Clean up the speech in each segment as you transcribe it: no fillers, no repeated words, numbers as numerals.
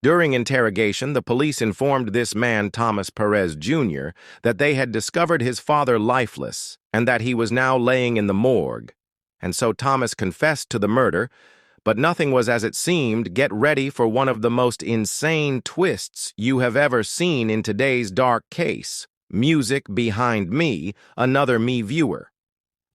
During interrogation, the police informed this man, Thomas Perez Jr., that they had discovered his father lifeless and that he was now laying in the morgue. And so Thomas confessed to the murder, but nothing was as it seemed. Get ready for one of the most insane twists you have ever seen in today's dark case. Music behind me, another me viewer.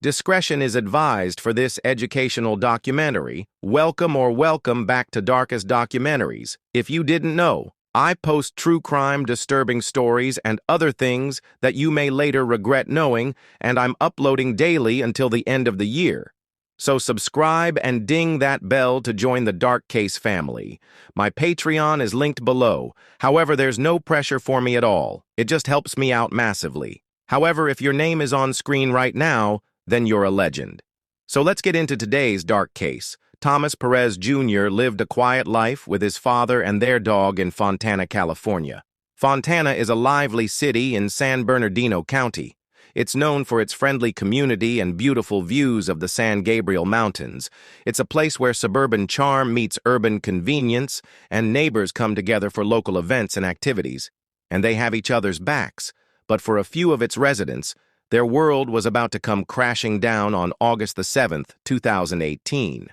Discretion is advised for this educational documentary. Welcome back to Darkest Documentaries. If you didn't know, I post true crime, disturbing stories, and other things that you may later regret knowing, and I'm uploading daily until the end of the year. So subscribe and ding that bell to join the Dark Case family. My Patreon is linked below. However, there's no pressure for me at all. It just helps me out massively. However, if your name is on screen right now, then you're a legend. So let's get into today's dark case. Thomas Perez Jr. lived a quiet life with his father and their dog in Fontana, California. Fontana is a lively city in San Bernardino County. It's known for its friendly community and beautiful views of the San Gabriel Mountains. It's a place where suburban charm meets urban convenience, and neighbors come together for local events and activities. And they have each other's backs. But for a few of its residents, their world was about to come crashing down on August the 7th, 2018.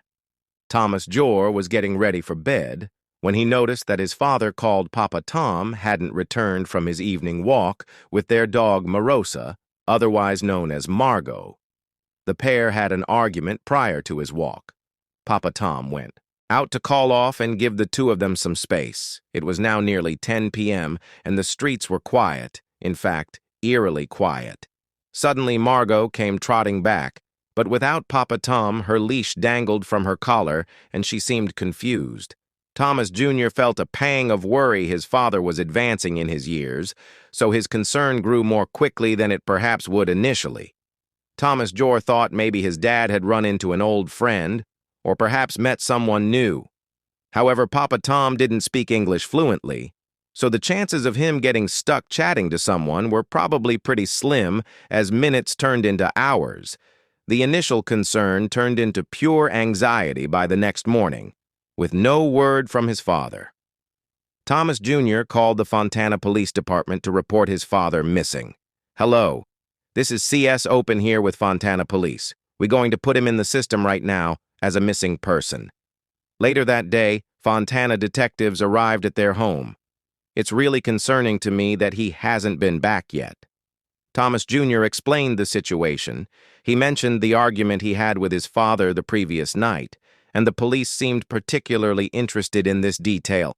Thomas Jr. was getting ready for bed when he noticed that his father, called Papa Tom, hadn't returned from his evening walk with their dog Marosa, otherwise known as Margot. The pair had an argument prior to his walk. Papa Tom went out to call off and give the two of them some space. It was now nearly 10 p.m., and the streets were quiet, in fact, eerily quiet. Suddenly, Margot came trotting back, but without Papa Tom, her leash dangled from her collar, and she seemed confused. Thomas Jr. felt a pang of worry. His father was advancing in his years, so his concern grew more quickly than it perhaps would initially. Thomas Jr. thought maybe his dad had run into an old friend, or perhaps met someone new. However, Papa Tom didn't speak English fluently, so the chances of him getting stuck chatting to someone were probably pretty slim as minutes turned into hours. The initial concern turned into pure anxiety by the next morning, with no word from his father. Thomas Jr. called the Fontana Police Department to report his father missing. "Hello, this is CS Open here with Fontana Police. We're going to put him in the system right now as a missing person." Later that day, Fontana detectives arrived at their home. "It's really concerning to me that he hasn't been back yet." Thomas Jr. explained the situation. He mentioned the argument he had with his father the previous night, and the police seemed particularly interested in this detail.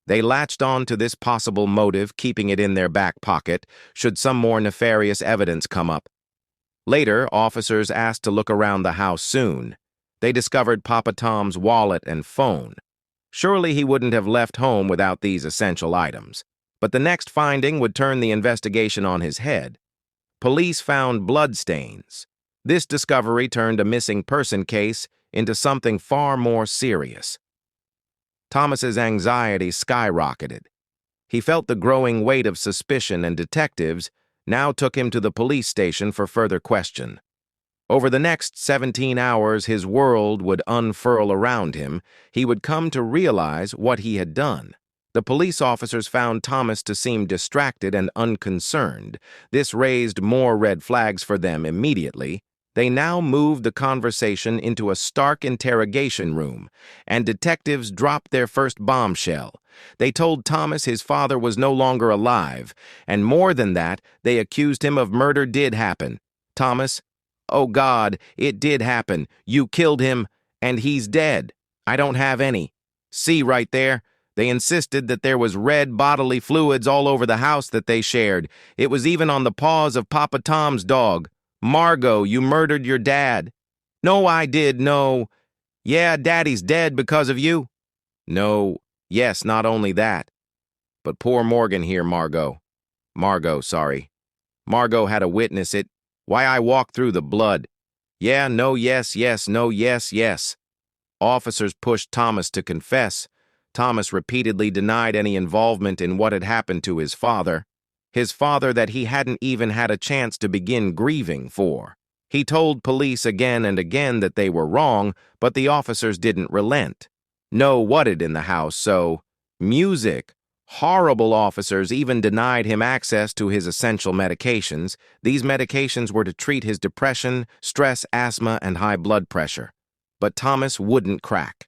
They latched on to this possible motive, keeping it in their back pocket should some more nefarious evidence come up. Later, officers asked to look around the house soon. They discovered Papa Tom's wallet and phone. Surely he wouldn't have left home without these essential items. But the next finding would turn the investigation on his head. Police found bloodstains. This discovery turned a missing person case into something far more serious. Thomas's anxiety skyrocketed. He felt the growing weight of suspicion, and detectives now took him to the police station for further question. Over the next 17 hours, his world would unfurl around him. He would come to realize what he had done. The police officers found Thomas to seem distracted and unconcerned. This raised more red flags for them immediately. They now moved the conversation into a stark interrogation room, and detectives dropped their first bombshell. They told Thomas his father was no longer alive, and more than that, they accused him of murder did happen. "Thomas, oh God, it did happen. You killed him, and he's dead. I don't have any. See right there? They insisted that there was red bodily fluids all over the house that they shared. It was even on the paws of Papa Tom's dog. Margot, you murdered your dad." "No, I did, no." "Yeah, Daddy's dead because of you." "No, yes, not only that. But poor Morgan here, Margot. Sorry. Margot had a witness it. Why I walked through the blood. Yeah, no, yes, no, yes. Officers pushed Thomas to confess. Thomas repeatedly denied any involvement in what had happened to his father that he hadn't even had a chance to begin grieving for. He told police again and again that they were wrong, but the officers didn't relent. No whatted in the house, so music. Horrible officers even denied him access to his essential medications. These medications were to treat his depression, stress, asthma, and high blood pressure. But Thomas wouldn't crack.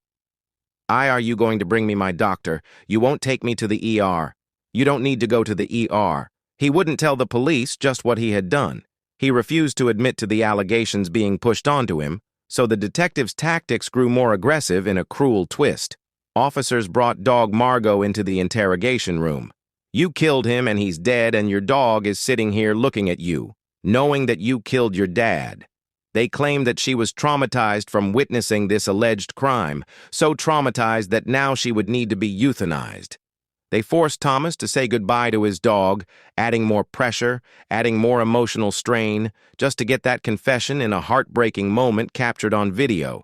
Are you going to bring me my doctor? You won't take me to the ER. You don't need to go to the ER. He wouldn't tell the police just what he had done. He refused to admit to the allegations being pushed onto him, so the detective's tactics grew more aggressive in a cruel twist. Officers brought dog Margot into the interrogation room. You killed him and he's dead, and your dog is sitting here looking at you, knowing that you killed your dad. They claimed that she was traumatized from witnessing this alleged crime, so traumatized that now she would need to be euthanized. They forced Thomas to say goodbye to his dog, adding more pressure, adding more emotional strain, just to get that confession in a heartbreaking moment captured on video.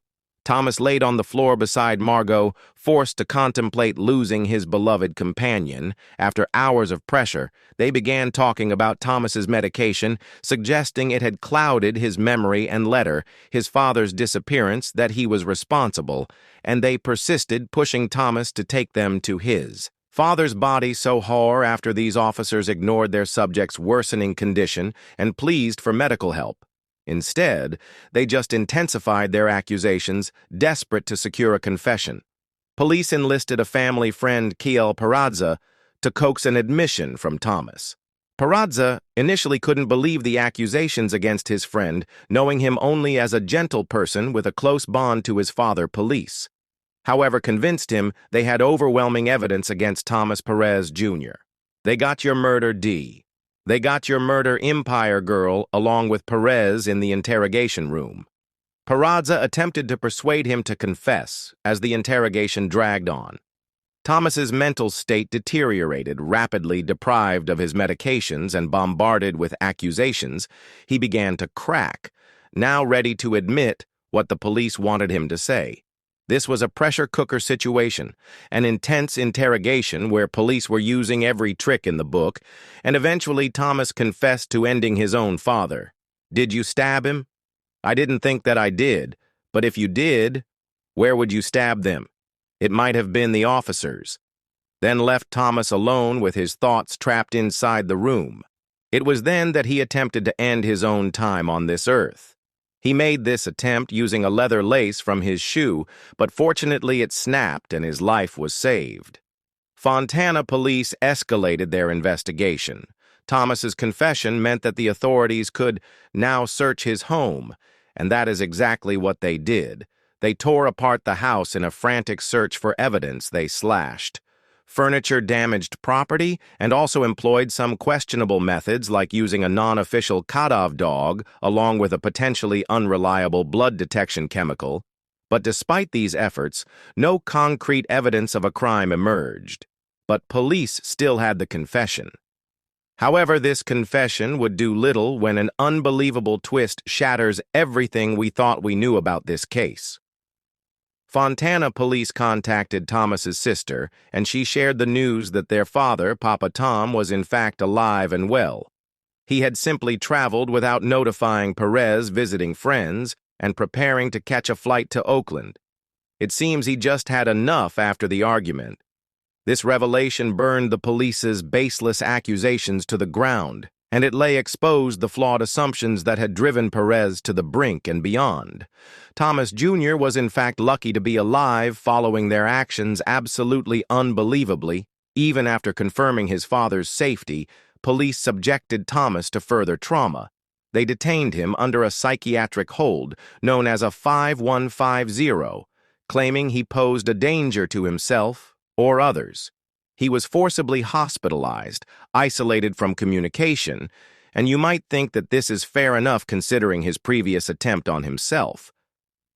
Thomas laid on the floor beside Margot, forced to contemplate losing his beloved companion. After hours of pressure, they began talking about Thomas's medication, suggesting it had clouded his memory and letter, his father's disappearance, that he was responsible, and they persisted, pushing Thomas to take them to his father's body. So horror after these officers ignored their subject's worsening condition and pleased for medical help. Instead, they just intensified their accusations, desperate to secure a confession. Police enlisted a family friend, Kiel Perazza, to coax an admission from Thomas. Perazza initially couldn't believe the accusations against his friend, knowing him only as a gentle person with a close bond to his father, police. However, convinced him they had overwhelming evidence against Thomas Perez Jr. They got your murder, D. They got your murder, Empire Girl, along with Perez in the interrogation room. Perazza attempted to persuade him to confess as the interrogation dragged on. Thomas's mental state deteriorated, rapidly deprived of his medications and bombarded with accusations. He began to crack, now ready to admit what the police wanted him to say. This was a pressure cooker situation, an intense interrogation where police were using every trick in the book, and eventually Thomas confessed to ending his own father. Did you stab him? I didn't think that I did, but if you did, where would you stab them? It might have been the officers. Then left Thomas alone with his thoughts trapped inside the room. It was then that he attempted to end his own time on this earth. He made this attempt using a leather lace from his shoe, but fortunately it snapped and his life was saved. Fontana police escalated their investigation. Thomas's confession meant that the authorities could now search his home, and that is exactly what they did. They tore apart the house in a frantic search for evidence. They slashed furniture, damaged property, and also employed some questionable methods like using a non-official cadaver dog along with a potentially unreliable blood detection chemical. But despite these efforts, no concrete evidence of a crime emerged. But police still had the confession. However, this confession would do little when an unbelievable twist shatters everything we thought we knew about this case. Fontana police contacted Thomas's sister, and she shared the news that their father, Papa Tom, was in fact alive and well. He had simply traveled without notifying Perez, visiting friends, and preparing to catch a flight to Oakland. It seems he just had enough after the argument. This revelation burned the police's baseless accusations to the ground, and it lay exposed the flawed assumptions that had driven Perez to the brink and beyond. Thomas Jr. was in fact lucky to be alive following their actions absolutely unbelievably. Even after confirming his father's safety, police subjected Thomas to further trauma. They detained him under a psychiatric hold known as a 5150, claiming he posed a danger to himself or others. He was forcibly hospitalized, isolated from communication, and you might think that this is fair enough considering his previous attempt on himself.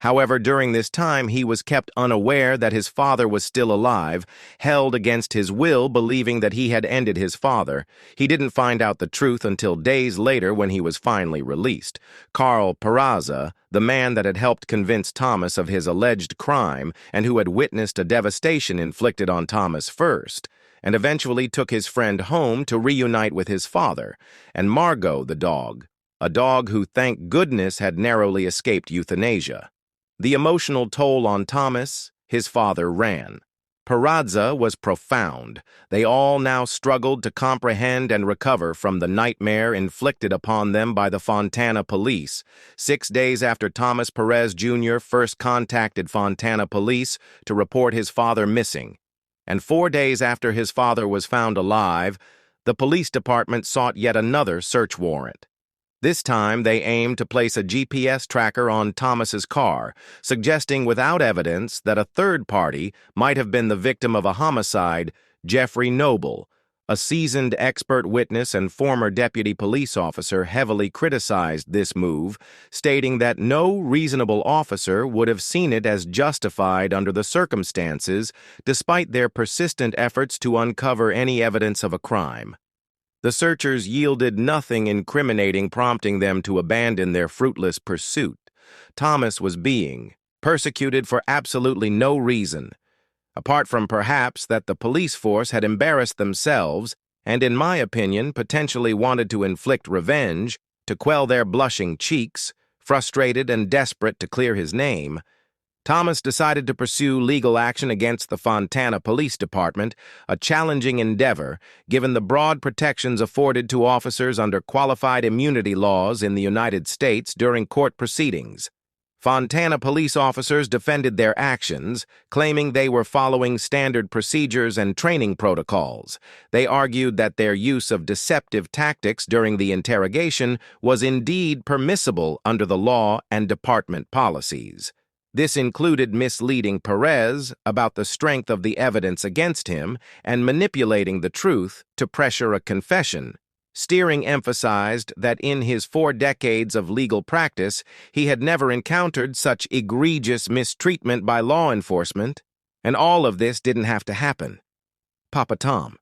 However, during this time, he was kept unaware that his father was still alive, held against his will, believing that he had ended his father. He didn't find out the truth until days later when he was finally released. Carl Perazza, the man that had helped convince Thomas of his alleged crime and who had witnessed a devastation inflicted on Thomas first, and eventually took his friend home to reunite with his father, and Margot the dog, a dog who, thank goodness, had narrowly escaped euthanasia. The emotional toll on Thomas, his father, ran. Peraza was profound. They all now struggled to comprehend and recover from the nightmare inflicted upon them by the Fontana police. 6 days after Thomas Perez Jr. first contacted Fontana police to report his father missing, and 4 days after his father was found alive, the police department sought yet another search warrant. This time, they aimed to place a GPS tracker on Thomas's car, suggesting without evidence that a third party might have been the victim of a homicide. Jeffrey Noble, a seasoned expert witness and former deputy police officer, heavily criticized this move, stating that no reasonable officer would have seen it as justified under the circumstances, despite their persistent efforts to uncover any evidence of a crime. The searchers yielded nothing incriminating, prompting them to abandon their fruitless pursuit. Thomas was being persecuted for absolutely no reason, apart from perhaps that the police force had embarrassed themselves and, in my opinion, potentially wanted to inflict revenge to quell their blushing cheeks. Frustrated and desperate to clear his name, Thomas decided to pursue legal action against the Fontana Police Department, a challenging endeavor given the broad protections afforded to officers under qualified immunity laws in the United States during court proceedings. Fontana police officers defended their actions, claiming they were following standard procedures and training protocols. They argued that their use of deceptive tactics during the interrogation was indeed permissible under the law and department policies. This included misleading Perez about the strength of the evidence against him and manipulating the truth to pressure a confession. Steering emphasized that in his 4 decades of legal practice, he had never encountered such egregious mistreatment by law enforcement, and all of this didn't have to happen. Papa Tom.